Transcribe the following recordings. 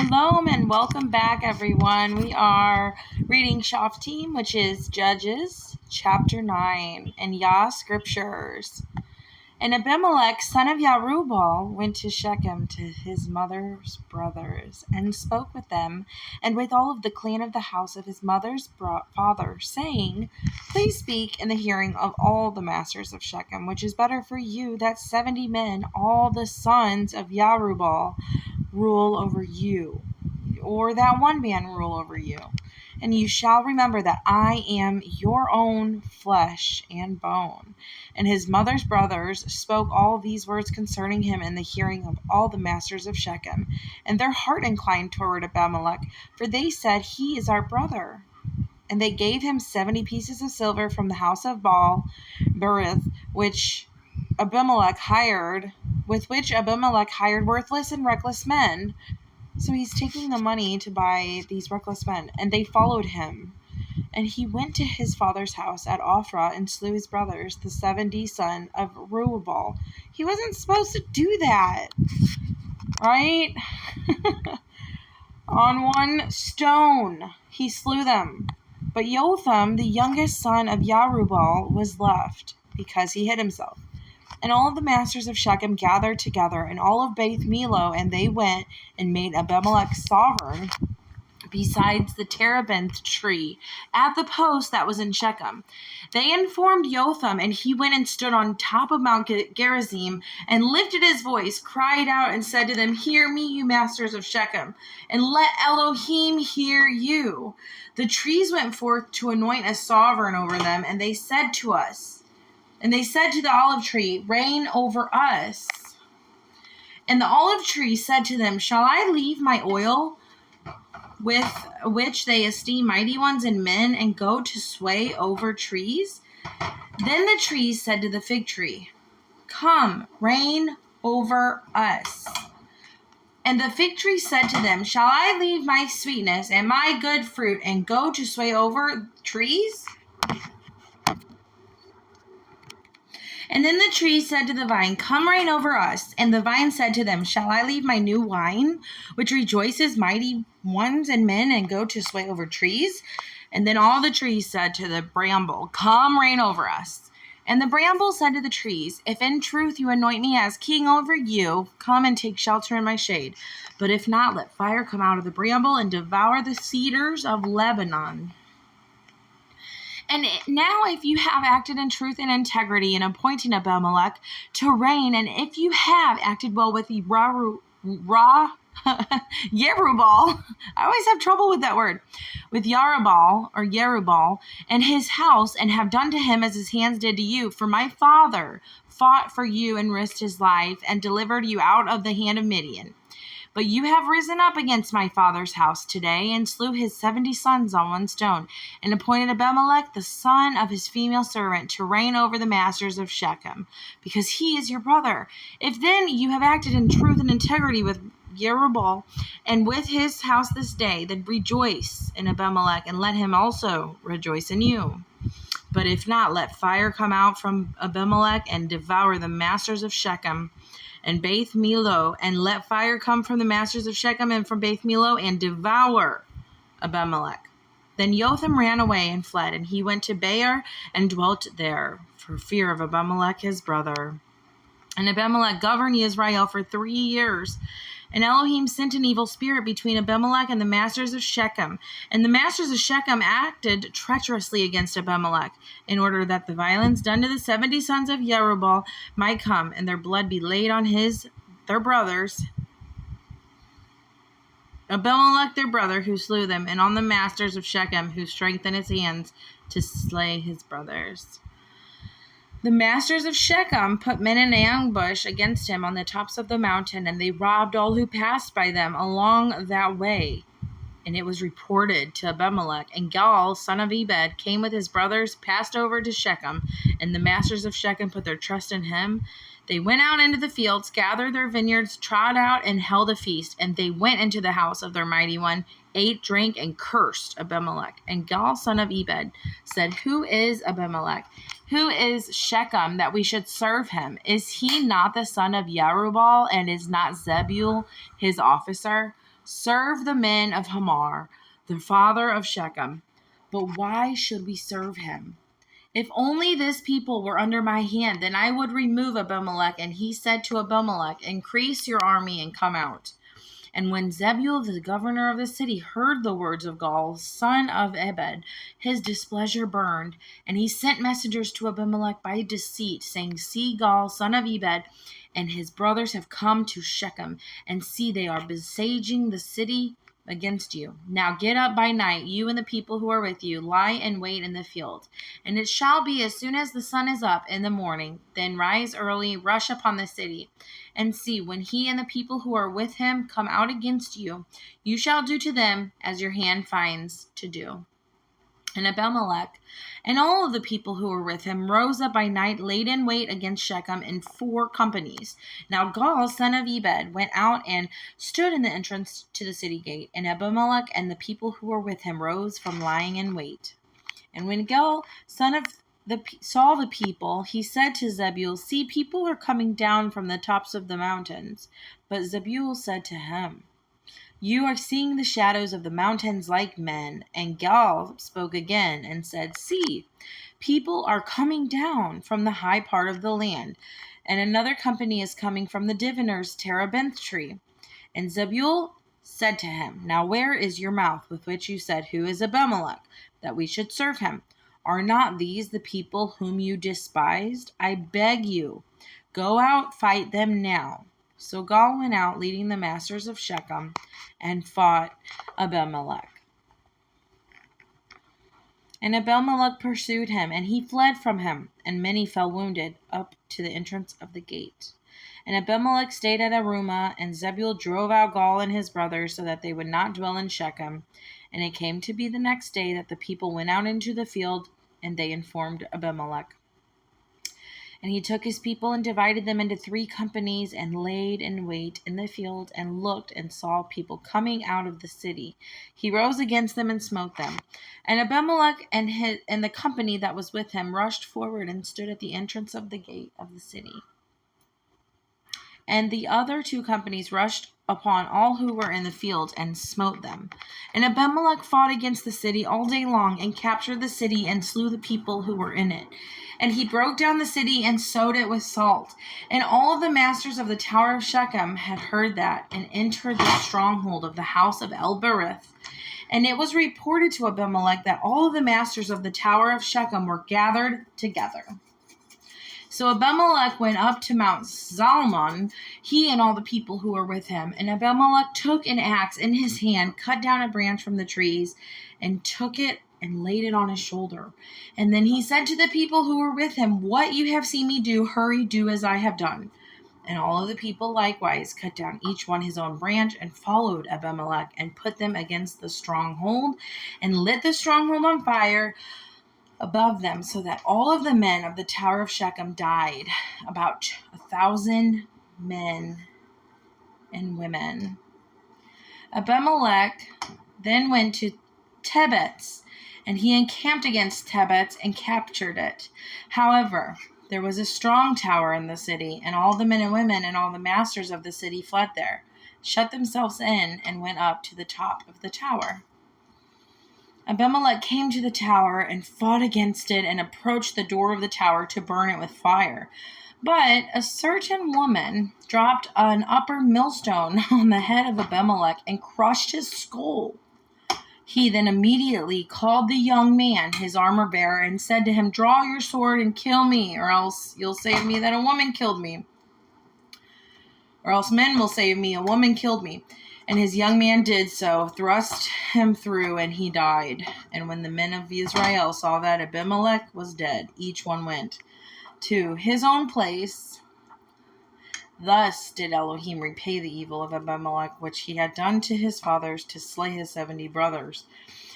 Shalom and welcome back, everyone. We are reading Shoftim, which is Judges, chapter 9, and Yah Scriptures. And Abimelech, son of Yerubbaal, went to Shechem to his mother's brothers, and spoke with them, and with all of the clan of the house of his mother's father, saying, Please speak in the hearing of all the masters of Shechem, which is better for you that 70 men, all the sons of Yerubbaal, rule over you, or that one man rule over you. And you shall remember that I am your own flesh and bone. And his mother's brothers spoke all these words concerning him in the hearing of all the masters of Shechem. And their heart inclined toward Abimelech, for they said, He is our brother. And they gave him 70 pieces of silver from the house of Baal Berith, with which Abimelech hired worthless and reckless men. So he's taking the money to buy these reckless men, and they followed him. And he went to his father's house at Ophrah and slew his brothers, the 70 son of Reuel. He wasn't supposed to do that, right? On one stone he slew them. But Jotham, the youngest son of Yerubbaal, was left, because he hid himself. And all of the masters of Shechem gathered together, and all of Beth Millo, and they went and made Abimelech sovereign besides the terebinth tree at the post that was in Shechem. They informed Jotham, and he went and stood on top of Mount Gerizim, and lifted his voice, cried out, and said to them, Hear me, you masters of Shechem, and let Elohim hear you. The trees went forth to anoint a sovereign over them, and they said to the olive tree, Reign over us. And the olive tree said to them, Shall I leave my oil, with which they esteem mighty ones and men, and go to sway over trees? Then the trees said to the fig tree, Come, reign over us. And the fig tree said to them, Shall I leave my sweetness and my good fruit, and go to sway over trees? And then the tree said to the vine, Come reign over us. And the vine said to them, Shall I leave my new wine, which rejoices mighty ones and men, and go to sway over trees? And then all the trees said to the bramble, Come reign over us. And the bramble said to the trees, If in truth you anoint me as king over you, come and take shelter in my shade. But if not, let fire come out of the bramble and devour the cedars of Lebanon. And now if you have acted in truth and integrity in appointing Abimelech to reign, and if you have acted well with Yerubbaal, I always have trouble with that word, with Yerubbaal and his house, and have done to him as his hands did to you, for my father fought for you and risked his life and delivered you out of the hand of Midian. But you have risen up against my father's house today, and slew his 70 sons on one stone, and appointed Abimelech, the son of his female servant, to reign over the masters of Shechem, because he is your brother. If then you have acted in truth and integrity with Yerubbaal, and with his house this day, then rejoice in Abimelech, and let him also rejoice in you. But if not, let fire come out from Abimelech, and devour the masters of Shechem and Beth Millo, and let fire come from the masters of Shechem and from Beth Millo, and devour Abimelech. Then Jotham ran away and fled, and he went to Beer and dwelt there, for fear of Abimelech his brother. And Abimelech governed Israel for 3 years. And Elohim sent an evil spirit between Abimelech and the masters of Shechem. And the masters of Shechem acted treacherously against Abimelech, in order that the violence done to the 70 sons of Yerubbaal might come, and their blood be laid on their brothers, Abimelech their brother, who slew them, and on the masters of Shechem, who strengthened his hands to slay his brothers. The masters of Shechem put men in ambush against him on the tops of the mountain, and they robbed all who passed by them along that way. And it was reported to Abimelech, and Gaal, son of Ebed, came with his brothers, passed over to Shechem, and the masters of Shechem put their trust in him. They went out into the fields, gathered their vineyards, trod out, and held a feast. And they went into the house of their mighty one, ate, drank, and cursed Abimelech. And Gaal, son of Ebed, said, Who is Abimelech? Who is Shechem, that we should serve him? Is he not the son of Yerubbaal, and is not Zebul his officer? serve the men of Hamor, the father of Shechem. But why should we serve him? If only this people were under my hand, then I would remove Abimelech. And he said to Abimelech, increase your army and come out. And when Zebul, the governor of the city, heard the words of Gaal, son of Ebed, his displeasure burned. And he sent messengers to Abimelech by deceit, saying, see, Gaal, son of Ebed, and his brothers have come to Shechem, and see, they are besieging the city against you. Now get up by night, you and the people who are with you, lie and wait in the field. And it shall be, as soon as the sun is up in the morning, then rise early, rush upon the city. And see, when he and the people who are with him come out against you, you shall do to them as your hand finds to do. And Abimelech and all of the people who were with him rose up by night, laid in wait against Shechem in 4 companies. Now Gaal, son of Ebed, went out and stood in the entrance to the city gate. And Abimelech and the people who were with him rose from lying in wait. And when Gaal, son of saw the people, he said to Zebul, see, people are coming down from the tops of the mountains. But Zebul said to him, you are seeing the shadows of the mountains like men. And Gaal spoke again and said, see, people are coming down from the high part of the land, and another company is coming from the diviner's terebinth tree. And Zebul said to him, now where is your mouth with which you said, who is Abimelech, that we should serve him? Are not these the people whom you despised? I beg you, go out, fight them now. So Gaal went out, leading the masters of Shechem, and fought Abimelech. And Abimelech pursued him, and he fled from him, and many fell wounded up to the entrance of the gate. And Abimelech stayed at Arumah, and Zebul drove out Gaal and his brothers, so that they would not dwell in Shechem. And it came to be the next day that the people went out into the field, and they informed Abimelech. And he took his people and divided them into 3 companies, and laid in wait in the field, and looked and saw people coming out of the city. He rose against them and smote them. And Abimelech and the company that was with him rushed forward and stood at the entrance of the gate of the city. And the other 2 companies rushed upon all who were in the field and smote them. And Abimelech fought against the city all day long, and captured the city, and slew the people who were in it. And he broke down the city and sowed it with salt. And all of the masters of the tower of Shechem had heard that, and entered the stronghold of the house of El-Berith. And it was reported to Abimelech that all of the masters of the tower of Shechem were gathered together. So Abimelech went up to Mount Zalmon, he and all the people who were with him. And Abimelech took an axe in his hand, cut down a branch from the trees, and took it and laid it on his shoulder. And then he said to the people who were with him, what you have seen me do, hurry, do as I have done. And all of the people likewise cut down each one his own branch, and followed Abimelech, and put them against the stronghold, and lit the stronghold on fire above them, so that all of the men of the tower of Shechem died, about 1,000 men and women. Abimelech then went to Tebetz, and he encamped against Tebetz and captured it. However, there was a strong tower in the city, and all the men and women and all the masters of the city fled there, shut themselves in, and went up to the top of the tower. Abimelech came to the tower and fought against it, and approached the door of the tower to burn it with fire. But a certain woman dropped an upper millstone on the head of Abimelech and crushed his skull. He then immediately called the young man, his armor bearer, and said to him, draw your sword and kill me, or else you'll say of me that a woman killed me. Or else men will say of me, a woman killed me. And his young man did so, thrust him through, and he died. And when the men of Israel saw that Abimelech was dead, each one went to his own place. Thus did Elohim repay the evil of Abimelech, which he had done to his fathers, to slay his 70 brothers.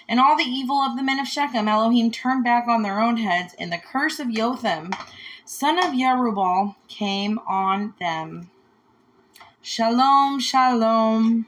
And all the evil of the men of Shechem Elohim turned back on their own heads, and the curse of Jotham, son of Jerubbaal, came on them. Shalom, shalom.